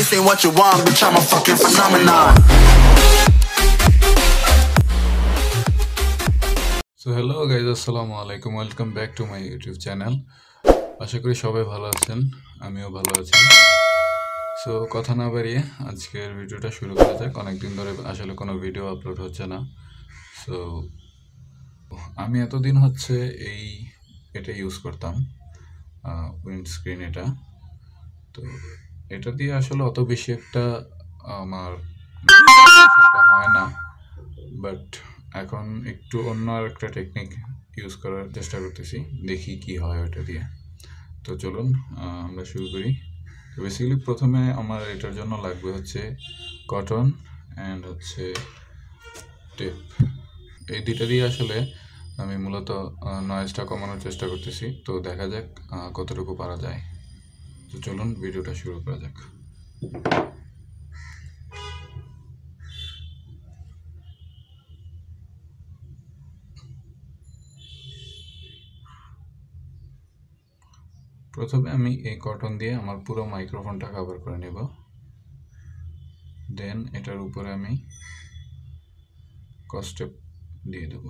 this ain't what you want, bitch, I'm a fucking phenomenon. So hello guys, assalamu alaikum, welcome back to my YouTube channel. আশা করি সবাই ভালো আছেন, আমিও ভালো আছি। সো কথা না বাড়িয়ে আজকের ভিডিওটা শুরু করা যাক। অনেকদিন ধরে আসলে কোনো ভিডিও আপলোড হচ্ছে না। সো আমি এতদিন হচ্ছে এটা ইউজ করতাম, উইন্ডস্ক্রিন এটা। তো এটা দিয়ে আসলে অত বেশি একটা আমার হয় না, বাট এখন একটু অন্য একটা টেকনিক ইউজ করার চেষ্টা করতেছি, দেখি কি হয় ওটা দিয়ে। তো চলুন আমরা শুরু করি। তো বেসিক্যালি প্রথমে আমার এটার জন্য লাগবে হচ্ছে কটন অ্যান্ড হচ্ছে টেপ। এই দুইটা দিয়ে আসলে আমি মূলত নয়েজটা কমানোর চেষ্টা করতেছি। তো দেখা যাক কতটুকু পারা যায়। তো চলুন ভিডিওটা শুরু করা যাক। প্রথমে আমি এই কটন দিয়ে আমার পুরো মাইক্রোফোনটা কভার করে নেব, দেন এটার উপরে আমি কস্টেপ দিয়ে দেব।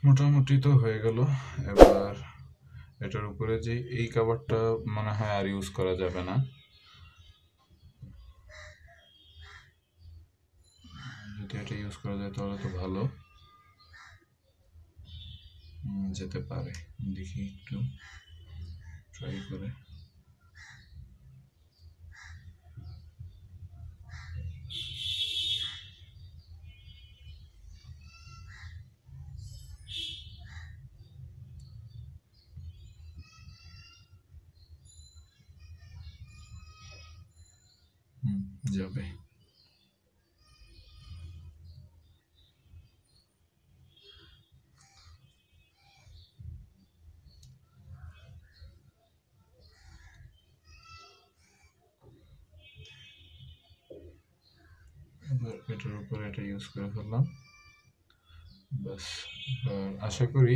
মোটামুটি তো হয়ে গেল। এবার এটার উপরে যে এই কভারটা মনে হয় আর ইউজ করা যাবে না, যদি এটা ইউজ করা যায় তাহলে তো ভালো যেতে পারে। দেখি একটু ট্রাই করে। যাবে। এবার এটার উপরে এটা ইউজ করে ফেললাম, বাস। আশা করি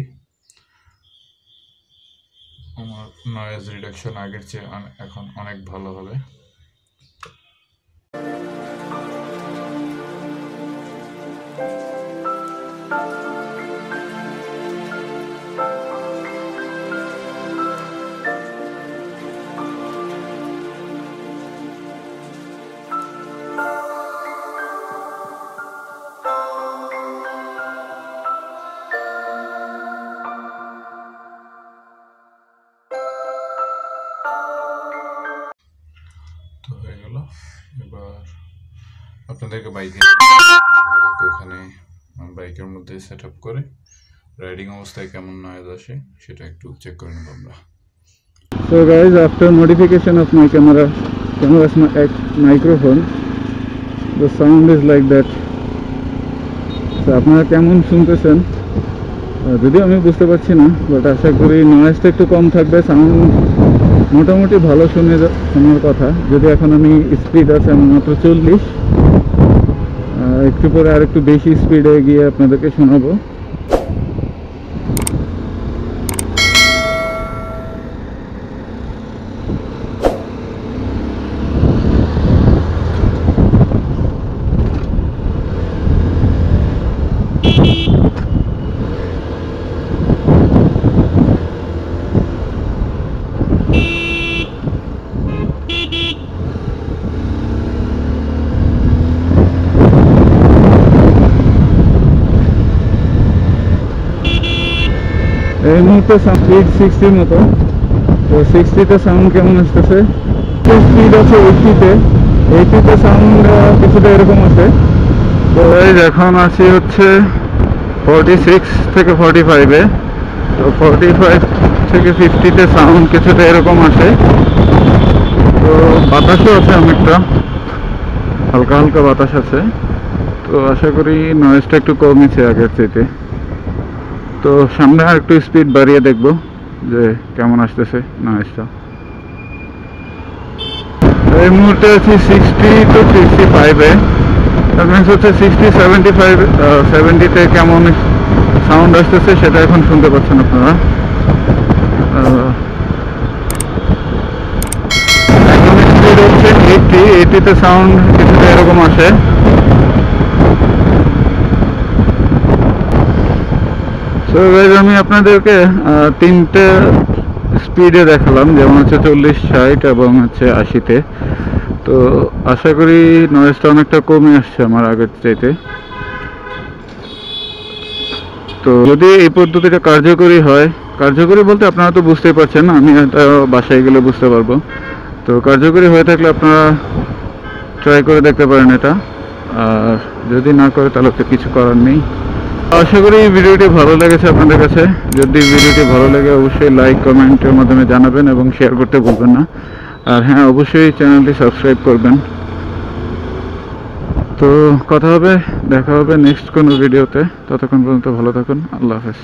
আমার নয়েজ রিডাকশন আগের চেয়ে এখন অনেক ভালো হবে। এবার আপনাদেরকে বাইকে ওখানে বাইকের মধ্যে সেট আপ করে রাইডিং অবস্থায় কেমন নয়েজ আসে সেটা একটু চেক করে নেব আমরা। So guys, after modification of my camera's microphone, the sound is like that. So আপনারা কেমন শুনতেছেন যদিও আমি বুঝতে পারছি না, বাট আশা করি নয়েজটা একটু কম থাকবে, সাউন্ড মোটামুটি ভালো শোনার কথা। যদি এখন আমি স্পিড আছে আমার মাত্র 40, একটু পরে আর একটু বেশি স্পিডে গিয়ে আপনাদেরকে শোনাবো। এই মুহূর্তে স্পিড 60 মতো, তো 60-তে সাউন্ড কেমন আসতেছে? স্পিড আছে 80-তে সাউন্ড কিছুটা এরকম আছে। তো এখন আছি হচ্ছে 46 থেকে 45-এ, তো 45 থেকে 50-তে সাউন্ড কিছুটা এরকম আসে। তো বাতাসও আছে অনেকটা, হালকা হালকা বাতাস আছে, তো আশা করি নয়েজটা একটু কমেছে আগের চাইতে। তো সামনে আর একটু স্পিড বাড়িয়ে দেখব যে কেমন আসতেছে নয়েজটা। এই মুহূর্তে আছি 60 to 65-এ, তার মানে হচ্ছে 70-তে কেমন সাউন্ড আসতেছে সেটা এখন শুনতে পাচ্ছেন আপনারা। এখন স্পিড হচ্ছে 80-তে সাউন্ড কিছুটা এরকম আসে। তো আমি আপনাদেরকে 3টে স্পিডে দেখালাম, যেমন হচ্ছে 40, 60 এবং হচ্ছে 80-তে। তো আশা করি নয়েজটা অনেকটা কমে আসছে আমার আগের চাইতে। তো যদি এই পদ্ধতিটা কার্যকরী হয়, কার্যকরী বলতে আপনারা তো বুঝতেই পারছেন, আমি এটা বাসায় গেলে বুঝতে পারবো। তো কার্যকরী হয়ে থাকলে আপনারা ট্রাই করে দেখতে পারেন এটা, আর যদি না করে তাহলে তো কিছু করার নেই। আশা করি ভিডিওটি ভালো লেগেছে আপনাদের কাছে। যদি ভিডিওটি ভালো লাগে অবশ্যই লাইক কমেন্টের মাধ্যমে জানাবেন এবং শেয়ার করতে ভুলবেন না। আর হ্যাঁ, অবশ্যই চ্যানেলটি সাবস্ক্রাইব করবেন। তো দেখা হবে নেক্সট কোনো ভিডিওতে। ততক্ষণ পর্যন্ত ভালো থাকুন। আল্লাহ হাফেজ।